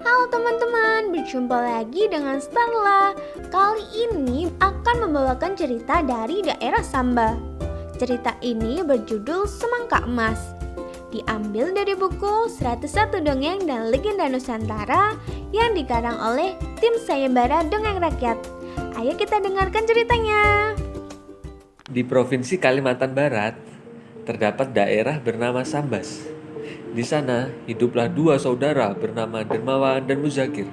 Halo teman-teman, berjumpa lagi dengan Starla. Kali ini akan membawakan cerita dari daerah Samba. Cerita ini berjudul Semangka Emas. Diambil dari buku 101 Dongeng dan Legenda Nusantara yang dikarang oleh tim Sayembara Dongeng Rakyat. Ayo kita dengarkan ceritanya. Di Provinsi Kalimantan Barat, terdapat daerah bernama Sambas. Di sana hiduplah dua saudara bernama Dermawan dan Muzakir.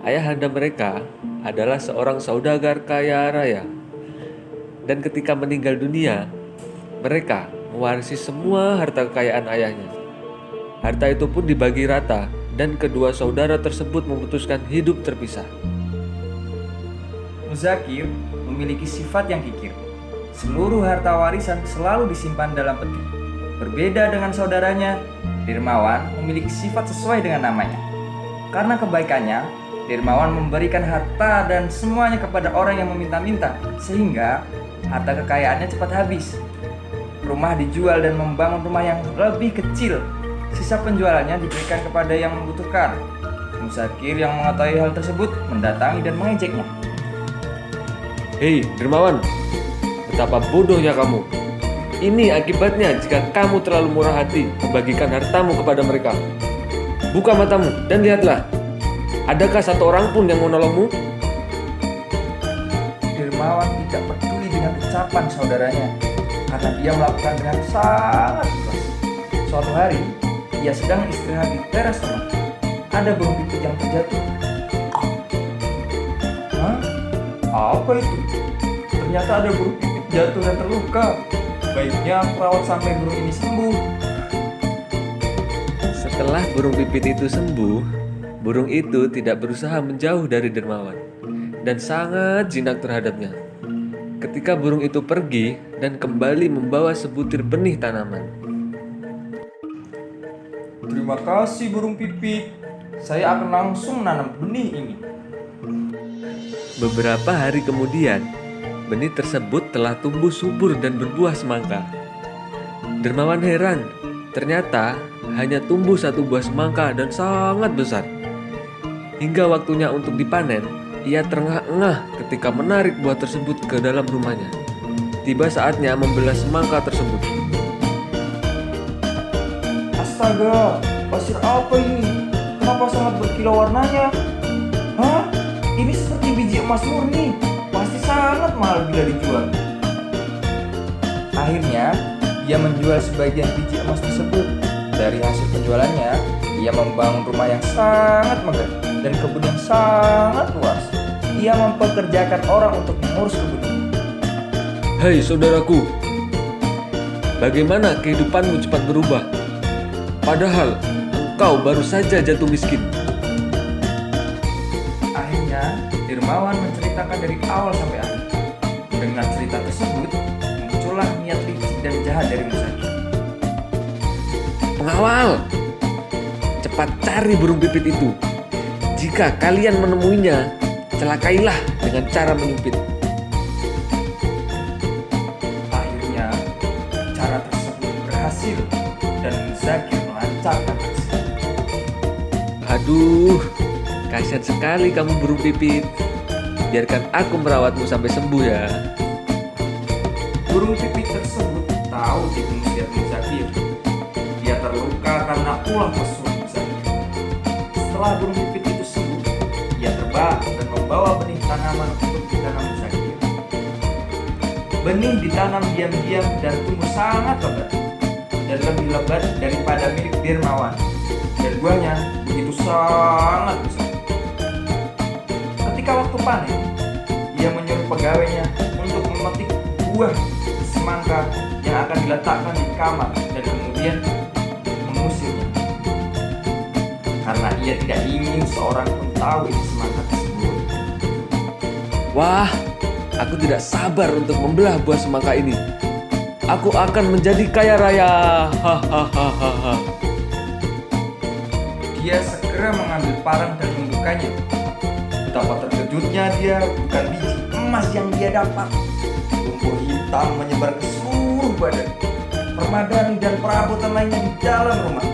Ayahanda mereka adalah seorang saudagar kaya raya. Dan ketika meninggal dunia, mereka mewarisi semua harta kekayaan ayahnya. Harta itu pun dibagi rata dan kedua saudara tersebut memutuskan hidup terpisah. Muzakir memiliki sifat yang kikir. Seluruh harta warisan selalu disimpan dalam peti. Berbeda dengan saudaranya, Dermawan memiliki sifat sesuai dengan namanya. Karena kebaikannya, Dermawan memberikan harta dan semuanya kepada orang yang meminta-minta, sehingga harta kekayaannya cepat habis. Rumah dijual dan membangun rumah yang lebih kecil. Sisa penjualannya diberikan kepada yang membutuhkan. Muzakir yang mengetahui hal tersebut mendatangi dan mengejeknya. Hei Dermawan, betapa bodohnya kamu. Ini akibatnya jika kamu terlalu murah hati membagikan hartamu kepada mereka. Buka matamu dan lihatlah, adakah satu orang pun yang menolongmu? Dermawan tidak peduli dengan ucapan saudaranya karena dia melakukan dengan sangat ikhlas. Suatu hari, ia sedang istirahat di teras rumah. Ada burung pipit yang terjatuh. Hah? Apa itu? Ternyata ada burung pipit jatuh dan terluka. Baiknya aku rawat sampai burung ini sembuh. Setelah burung pipit itu sembuh, burung itu tidak berusaha menjauh dari Dermawan dan sangat jinak terhadapnya. Ketika burung itu pergi dan kembali membawa sebutir benih tanaman. Terima kasih burung pipit. Saya akan langsung menanam benih ini. Beberapa hari kemudian, benih tersebut telah tumbuh subur dan berbuah semangka. Dermawan heran, ternyata hanya tumbuh satu buah semangka dan sangat besar. Hingga waktunya untuk dipanen, ia terengah-engah ketika menarik buah tersebut ke dalam rumahnya. Tiba saatnya membelah semangka tersebut. Astaga, pasir apa ini? Kenapa sangat berkilau warnanya? Hah? Ini seperti biji emas murni. Pasti sangat mahal bila dijual. Akhirnya, ia menjual sebagian biji emas tersebut. Dari hasil penjualannya, ia membangun rumah yang sangat megah dan kebun yang sangat luas. Ia mempekerjakan orang untuk mengurus kebun ini. Hai saudaraku, bagaimana kehidupanmu cepat berubah? Padahal engkau baru saja jatuh miskin. Akhirnya, Dermawan menceritakan dari awal sampai akhir. Dengan cerita tersebut, muncullah niat licik dan jahat dari Muzakir. Pengawal, cepat cari burung pipit itu. Jika kalian menemuinya, celakailah dengan cara menyumpit. Akhirnya, cara tersebut berhasil dan Muzakir melancarkan aksi. Aduh, kasihan sekali kamu burung pipit. Biarkan aku merawatmu sampai sembuh ya. Burung pipit tersebut tahu tipu muslihat Muzakir. Dia terluka karena ulah mesum Muzakir. Setelah burung pipit itu sembuh, ia terbang dan membawa benih tanaman untuk ditanam Muzakir. Benih ditanam diam-diam dan tumbuh sangat lebat dan lebih lebat daripada milik Dermawan. Dan buahnya begitu sangat besar. Ketika waktu panen, ia menyuruh pegawainya untuk memetik buah semangka yang akan diletakkan di kamar dan kemudian mengusirnya. Karena ia tidak ingin seorang pun tahu isi semangka tersebut. Wah, aku tidak sabar untuk membelah buah semangka ini. Aku akan menjadi kaya raya. Hahaha. Dia segera mengambil parang dan membukanya. Betapa terkejutnya dia, bukan biji emas yang dia dapat. Lumpur hitam menyebar ke seluruh badan. Permadani dan perabotan lainnya di dalam rumah.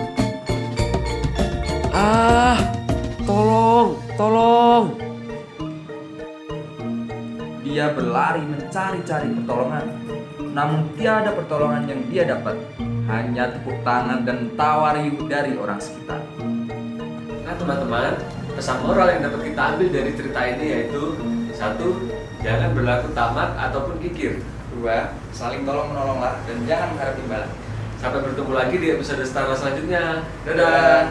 Tolong, tolong. Dia berlari mencari-cari pertolongan, namun tiada pertolongan yang dia dapat. Hanya tepuk tangan dan tawa riuh dari orang sekitar. Nah teman-teman, pesan moral yang dapat kita ambil dari cerita ini yaitu: 1. Jangan berlaku tamak ataupun kikir. 2. Saling tolong menolonglah dan jangan mengharap imbalan. Sampai bertemu lagi di episode Starla selanjutnya. Dadah! Dadah.